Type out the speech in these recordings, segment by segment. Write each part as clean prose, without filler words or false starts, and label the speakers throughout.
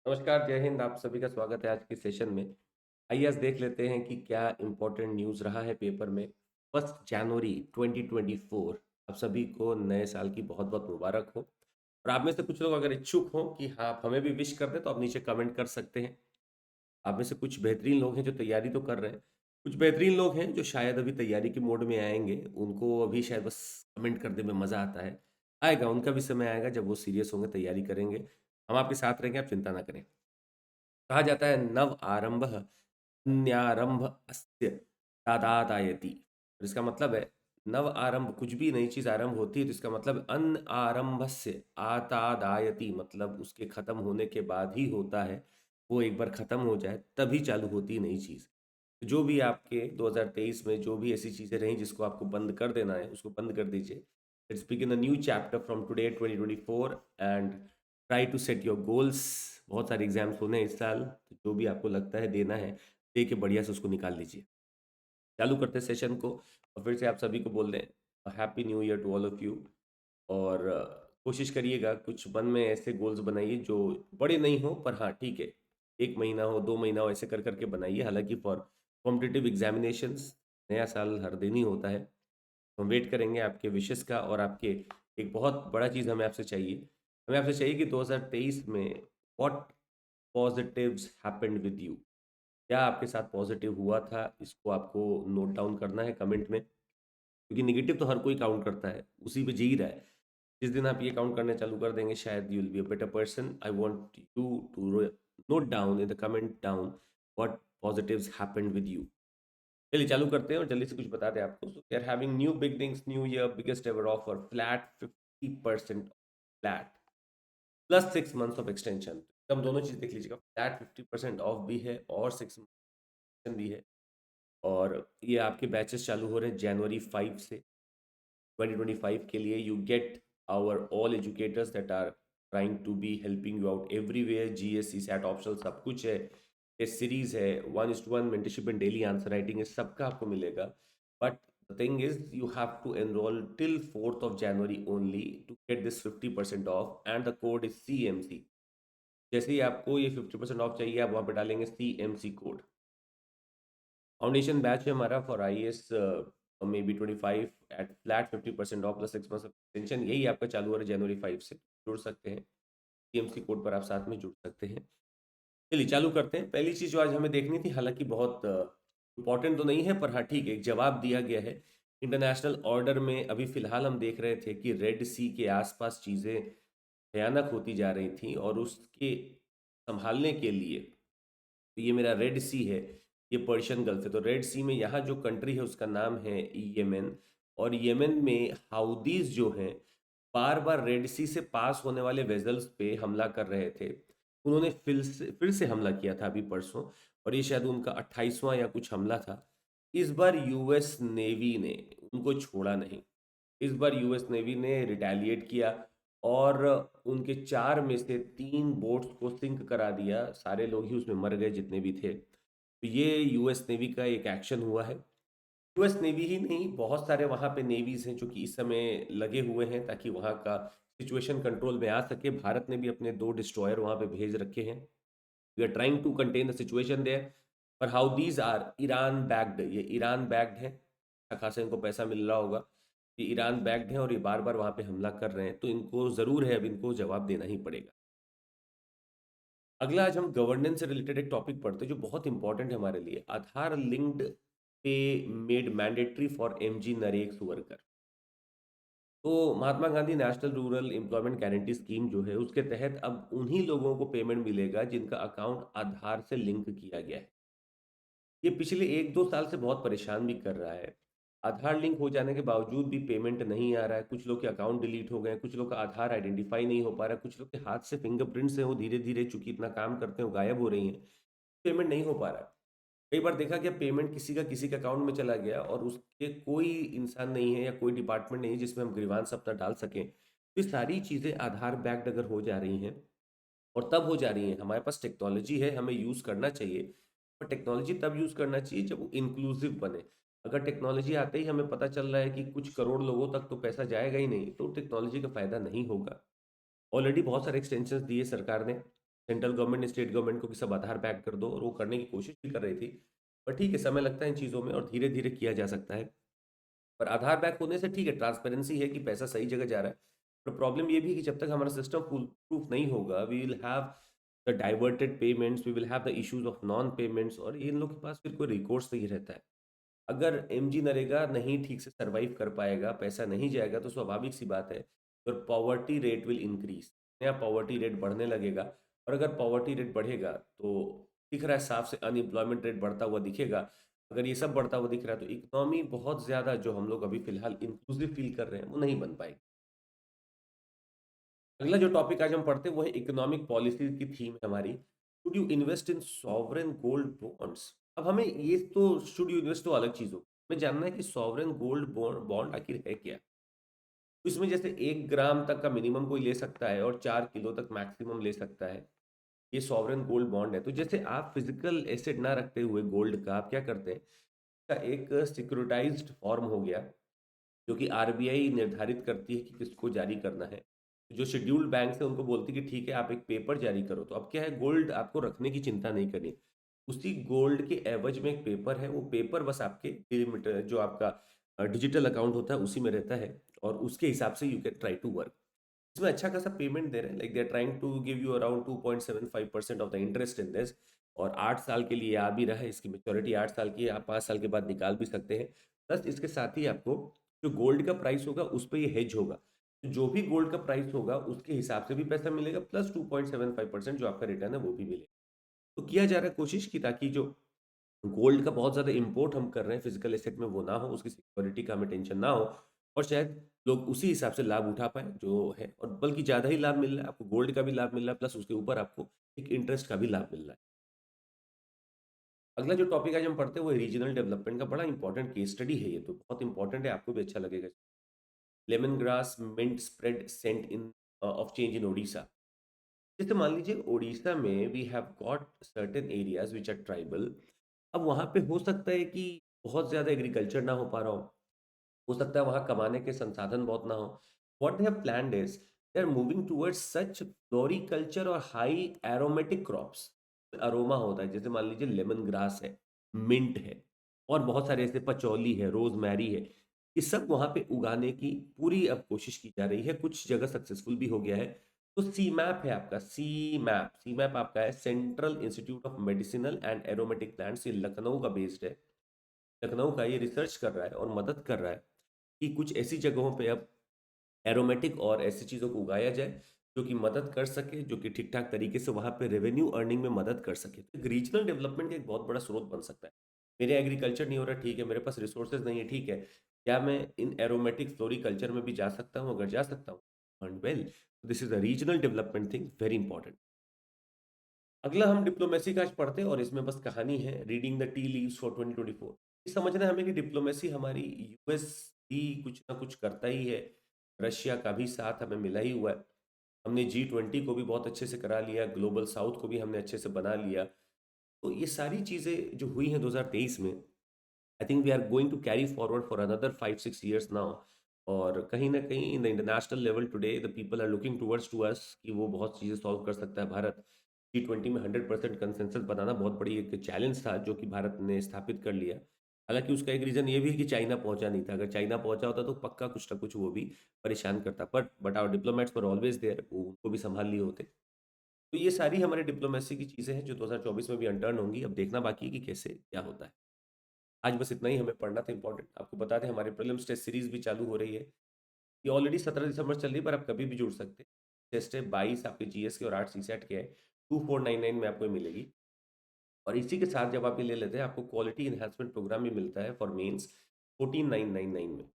Speaker 1: नमस्कार, जय हिंद। आप सभी का स्वागत है आज के सेशन में। आइए आज देख लेते हैं कि क्या इम्पोर्टेंट न्यूज़ रहा है पेपर में। 1 जनवरी 2024। आप सभी को नए साल की बहुत बहुत मुबारक हो। और आप में से कुछ लोग अगर इच्छुक हों कि हाँ आप हमें भी विश कर दें तो आप नीचे कमेंट कर सकते हैं। आप में से कुछ बेहतरीन लोग हैं जो तैयारी तो कर रहे हैं। कुछ बेहतरीन लोग हैं जो शायद अभी तैयारी के मोड में आएंगे, उनको अभी शायद बस कमेंट करने में मज़ा आता है। आएगा, उनका भी समय आएगा जब वो सीरियस होंगे, तैयारी करेंगे। हम आपके साथ रहेंगे, आप चिंता ना करें। कहा जाता है नव आरंभ अन्यारंभ अस्य तादादायति। और इसका मतलब है नव आरंभ, कुछ भी नई चीज आरंभ होती है तो इसका मतलब अन आरंभस्य आतादायति, मतलब उसके खत्म होने के बाद ही होता है। वो एक बार खत्म हो जाए तभी चालू होती है नई चीज। तो जो भी आपके 2023 में जो भी ऐसी चीजें रहीं जिसको आपको बंद कर देना है उसको बंद कर दीजिए। Let's begin a new chapter from today 2024 and try to set your goals. बहुत सारे एग्जाम्स होने हैं इस साल, तो जो भी आपको लगता है देना है दे के बढ़िया से उसको निकाल लीजिए। चालू करते हैं सेशन को। और फिर से आप सभी को बोल दें happy new year to all of you. और कोशिश करिएगा कुछ मन में ऐसे गोल्स बनाइए जो बड़े नहीं हो, पर हाँ ठीक है, 1 महीना हो 2 महीना हो ऐसे कर करके बनाइए। हालांकि फॉर कॉम्पिटिटिव एग्जामिनेशंस नया साल हर दिन ही होता है। तो हम वेट करेंगे आपके विशेस का। और आपके एक बहुत बड़ा चीज़ हमें आपसे चाहिए कि 2023 में what positives happened with you. क्या आपके साथ पॉजिटिव हुआ था, इसको आपको नोट डाउन करना है कमेंट में। क्योंकि निगेटिव तो हर कोई काउंट करता है, उसी पे जी रहा है। जिस दिन आप ये काउंट करने चालू कर देंगे शायद you will be a better person. I want you to note down in the comment down what positives happened with you. चलिए चालू करते हैं और जल्दी से कुछ बताते हैं आपको। So we are having new beginnings, new year, biggest ever offer, flat 50% flat plus 6 months of extension. हम दोनों चीज देख लीजिएगा, फ्लैट 50% ऑफ भी है और 6 मंथ भी है। और ये आपके बैचेस चालू हो रहे हैं जनवरी 5 से 2025 के लिए। You get our all educators that are trying to be helping you out everywhere. GSC SAT optional सब कुछ है। टेस्ट सीरीज है, 1:1 mentorship and daily answer writing है, सबका आपको मिलेगा। But the thing is you have to enrol till 4th of January only to get this 50% off and the code is CMC। जैसे ही आपको ये 50% ऑफ चाहिए आप वहाँ पे डालेंगे CMC कोड। फाउंडेशन बैच है हमारा for IAS maybe 25 at flat 50% off plus 6 months extension. यही आपका चालू हो रहा है जनवरी 5 से। जुड़ सकते हैं, CMC कोड पर आप साथ में जुड़ सकते हैं। चलिए चालू करते हैं। पहली चीज़ जो आज हमें देखनी थी, हालांकि बहुत इंपॉर्टेंट तो नहीं है पर हाँ ठीक है, एक जवाब दिया गया है। इंटरनेशनल ऑर्डर में अभी फिलहाल हम देख रहे थे कि रेड सी के आसपास चीज़ें भयानक होती जा रही थी और उसके संभालने के लिए, तो ये मेरा रेड सी है, ये पर्शियन गल्फ है। तो रेड सी में यहाँ जो कंट्री है उसका नाम है यमन। और यमन में हाउदीज जो हैं बार बार रेड सी से पास होने वाले वेजल्स पे हमला कर रहे थे। उन्होंने फिर से हमला किया था अभी परसों, और ये शायद उनका 28वां या कुछ हमला था। इस बार यूएस नेवी ने उनको छोड़ा नहीं। इस बार यूएस नेवी ने रिटेलिएट किया और उनके 4 में से 3 बोट्स को सिंक करा दिया। सारे लोग ही उसमें मर गए जितने भी थे। तो ये यूएस नेवी का एक एक्शन हुआ है। यूएस नेवी ही नहीं, बहुत सारे वहाँ पे नेवीज हैं जो कि इस समय लगे हुए हैं ताकि वहाँ का सिचुएशन कंट्रोल में आ सके। भारत ने भी अपने 2 डिस्ट्रॉयर वहाँ पे भेज रखे हैं। We are trying to contain the situation there. पर how these are Iran backed, ये ईरान बैक्ड है। अच्छा खासा इनको पैसा मिल रहा होगा। ये ईरान बैक्ड है और ये बार बार वहाँ पे हमला कर रहे हैं, तो इनको ज़रूर है अब इनको जवाब देना ही पड़ेगा। अगला आज हम गवर्नेंस से रिलेटेड एक टॉपिक पढ़ते हैं जो बहुत इंपॉर्टेंट है हमारे लिए। Aadhaar linked pay made mandatory for MG NREGA worker. तो Mahatma Gandhi national rural employment guarantee scheme जो है उसके तहत अब उन्हीं लोगों को पेमेंट मिलेगा जिनका अकाउंट आधार से लिंक किया गया है। ये पिछले 1-2 साल से बहुत परेशान भी कर रहा है। आधार लिंक हो जाने के बावजूद भी पेमेंट नहीं आ रहा है। कुछ लोग के अकाउंट डिलीट हो गए, कुछ लोग का आधार आइडेंटिफाई नहीं हो पा रहा है, कुछ लोग के हाथ से फिंगरप्रिंट्स हैं वो धीरे धीरे चूंकि इतना काम करते हैं वो गायब हो रही हैं। पेमेंट नहीं हो पा रहा है। कई बार देखा गया पेमेंट किसी का अकाउंट में चला गया और उसके कोई इंसान नहीं है या कोई डिपार्टमेंट नहीं है जिसमें हम ग्रीवांस अपना डाल सकें। तो ये सारी चीज़ें आधार बैक्ड अगर हो जा रही हैं, और तब हो जा रही हैं, हमारे पास टेक्नोलॉजी है, हमें यूज़ करना चाहिए। पर टेक्नोलॉजी तब यूज़ करना चाहिए जब वो इंक्लूसिव बने। अगर टेक्नोलॉजी आते ही हमें पता चल रहा है कि कुछ करोड़ लोगों तक तो पैसा जाएगा ही नहीं, तो टेक्नोलॉजी का फ़ायदा नहीं होगा। ऑलरेडी बहुत सारे एक्सटेंशंस दिए सरकार ने। सेंट्रल गवर्नमेंट ने स्टेट गवर्नमेंट को कि सब आधार पैक कर दो, और वो करने की कोशिश भी कर रही थी। पर ठीक है, समय लगता है इन चीज़ों में और धीरे धीरे किया जा सकता है। पर आधार बैक होने से ठीक है, ट्रांसपेरेंसी है कि पैसा सही जगह जा रहा है। पर प्रॉब्लम ये भी है कि जब तक हमारा सिस्टम फुल प्रूफ नहीं होगा, we will have the diverted payments, we will have the issues of non payments, और इन लोग के पास फिर कोई रिकोर्स नहीं रहता है। अगर एमजी नरेगा नहीं ठीक से सरवाइव कर पाएगा, पैसा नहीं जाएगा, तो स्वाभाविक सी बात है, तो पॉवर्टी रेट विल इंक्रीज, नया पॉवर्टी रेट बढ़ने लगेगा। और अगर पॉवर्टी रेट बढ़ेगा तो दिख रहा है साफ से अनएम्प्लॉयमेंट रेट बढ़ता हुआ दिखेगा। अगर ये सब बढ़ता हुआ दिख रहा है तो इकोनॉमी बहुत ज़्यादा, जो हम लोग अभी फिलहाल इंक्लूसिव फील कर रहे हैं, वो नहीं बन पाएगी। अगला जो टॉपिक आज हम पढ़ते हैं वो है इकोनॉमिक पॉलिसी की थीम है हमारी, should you invest in sovereign gold bonds. अब हमें ये तो शुड यू इन्वेस्ट तो अलग चीज़ हो, हमें जानना है कि सॉवरेन गोल्ड बॉन्ड बॉन्ड आखिर है क्या। तो इसमें जैसे 1 ग्राम तक का मिनिमम कोई ले सकता है और 4 किलो तक मैक्सिमम ले सकता है, ये सॉवरेन गोल्ड बॉन्ड है। तो जैसे आप फिजिकल एसेट ना रखते हुए गोल्ड का आप क्या करते हैं, का एक सिक्योरिटाइज्ड फॉर्म हो गया, जो कि आरबीआई निर्धारित करती है कि किसको जारी करना है। जो शेड्यूल्ड बैंक है उनको बोलती है कि ठीक है आप एक पेपर जारी करो। तो अब क्या है, गोल्ड आपको रखने की चिंता नहीं करनी, उसी गोल्ड के एवज में एक पेपर है, वो पेपर बस आपके डिलीमिटर जो आपका डिजिटल अकाउंट होता है उसी में रहता है, और उसके हिसाब से you can try to work. इसमें अच्छा खासा पेमेंट दे रहे हैं, like they are trying to give you around 2.75% of the interest in this. और 8 साल के लिए आ भी रहा है, इसकी मेच्योरिटी 8 साल की है, आप 5 साल के बाद निकाल भी सकते हैं। प्लस इसके साथ ही आपको जो गोल्ड का प्राइस होगा उस पर ये हेज होगा, तो जो भी गोल्ड का प्राइस होगा उसके हिसाब से भी पैसा मिलेगा, प्लस 2.75% जो आपका रिटर्न है वो भी मिलेगा। तो किया जा रहा है कोशिश की ताकि जो गोल्ड का बहुत ज़्यादा इंपोर्ट हम कर रहे हैं फिजिकल एसेट में वो ना हो, उसकी सिक्योरिटी का हमें टेंशन ना हो, और शायद लोग उसी हिसाब से लाभ उठा पाए जो है, और बल्कि ज़्यादा ही लाभ मिल रहा है आपको, गोल्ड का भी लाभ मिल रहा है, प्लस उसके ऊपर आपको एक इंटरेस्ट का भी लाभ मिल रहा है। अगला जो टॉपिक आज हम पढ़ते हैं वो रीजनल डेवलपमेंट का, बड़ा इंपॉर्टेंट केस स्टडी है, ये तो बहुत इंपॉर्टेंट है, आपको भी अच्छा लगेगा। Lemon grass mint spread Saint in of change in Odisha. जैसे मान लीजिए उड़ीसा में we have got certain areas which are tribal. अब वहाँ पे हो सकता है कि बहुत ज़्यादा एग्रीकल्चर ना हो पा रहा हो सकता है वहाँ कमाने के संसाधन बहुत ना हो। What they have planned is they are moving towards such floriculture और हाई एरोमेटिक क्रॉप्स। अरोमा होता है, जैसे मान लीजिए लेमन ग्रास है, मिंट है, और बहुत सारे ऐसे पचौली है, रोजमेरी है, ये सब वहाँ पे उगाने की पूरी अब कोशिश की जा रही है, कुछ जगह सक्सेसफुल भी हो गया है। तो सी मैप है आपका, सी मैप आपका है central institute of medicinal and aromatic plants, ये लखनऊ का बेस्ड है। लखनऊ का ये रिसर्च कर रहा है और मदद कर रहा है कि कुछ ऐसी जगहों पे अब एरोमेटिक और ऐसी चीज़ों को उगाया जाए जो कि मदद कर सके, जो कि ठीक ठाक तरीके से वहाँ पे रेवेन्यू अर्निंग में मदद कर सके। तो एक रीजनल डेवलपमेंट का एक बहुत बड़ा स्रोत बन सकता है। मेरे एग्रीकल्चर नहीं हो रहा, ठीक है, मेरे पास रिसोर्सेज नहीं है, ठीक है, क्या मैं इन एरोमेटिक फ्लोरिकल्चर में भी जा सकता हूँ? अगर जा सकता हूँ, and well, this is a regional development thing, very important. अगला हम डिप्लोमेसी का आज पढ़ते हैं, और इसमें बस कहानी है, reading the tea leaves for 2024। ये समझना है हमें कि डिप्लोमेसी हमारी, यूएस भी कुछ ना कुछ करता ही है, रशिया का भी साथ हमें मिला ही हुआ है, हमने G20 को भी बहुत अच्छे से करा लिया, ग्लोबल साउथ को भी हमने अच्छे से बना लिया। तो ये सारी चीज़ें जो हुई हैं 2023 में, I think we are going to carry forward for another 5-6 years now. और कहीं ना कहीं in the international level today the people are looking towards to us कि वो बहुत चीज़ें सॉल्व कर सकता है भारत। G20 में 100% कंसेंसस बनाना बहुत बड़ी एक चैलेंज था जो कि भारत ने स्थापित कर लिया। हालांकि उसका एक रीज़न ये भी है कि चाइना पहुंचा नहीं था, अगर चाइना पहुंचा होता तो पक्का कुछ ना कुछ वो भी परेशान करता, but our diplomats were always there, वो उनको भी संभाल लिए होते। तो ये सारी हमारे डिप्लोमेसी की चीज़ें हैं जो 2024 में भी अनटर्न होंगी, अब देखना बाकी है कि कैसे क्या होता है। आज बस इतना ही हमें पढ़ना था इंपॉर्टेंट। आपको बता दें हमारी प्रीलिम्स टेस्ट सीरीज भी चालू हो रही है, ये ऑलरेडी 17 दिसंबर चल रही है, पर आप कभी भी जुड़ सकते हैं। टेस्ट है 22 आपके जीएस के और 8 सीसेट के है, 2499 में आपको ये मिलेगी। और इसी के साथ जब आप ये ले लेते हैं आपको क्वालिटी इन्हांसमेंट प्रोग्राम भी मिलता है फॉर मेंस 14999 में।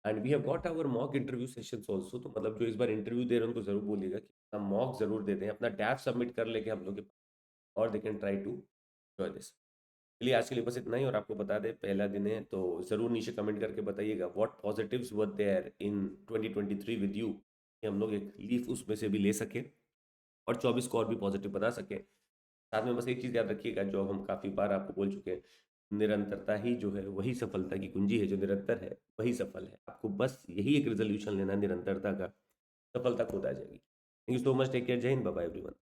Speaker 1: And we have got our mock interview sessions also, तो मतलब जो इस बार इंटरव्यू दे रहे हैं उनको जरूर बोलिएगा कि अपना मॉक जरूर दे दें, अपना डैप सबमिट कर लेके हम लोग के पास, और they can try to joy this. चलिए आज के लिए बस इतना ही, और आपको बता दें पहला दिन है तो ज़रूर नीचे कमेंट करके बताइएगा what positives were there in 2023 with you, कि हम लोग एक लीफ उसमें से भी ले सकें और 24 को और भी पॉजिटिव बना सकें। साथ में बस एक चीज़ याद रखिएगा जो हम काफ़ी बार आपको बोल चुके हैं, निरंतरता ही जो है वही सफलता की कुंजी है, जो निरंतर है वही सफल है। आपको बस यही एक रेजोल्यूशन लेना है निरंतरता का, सफलता खुद आ जाएगी। Thank you so much, take care, जय हिंद, बाय बाय एवरीवन।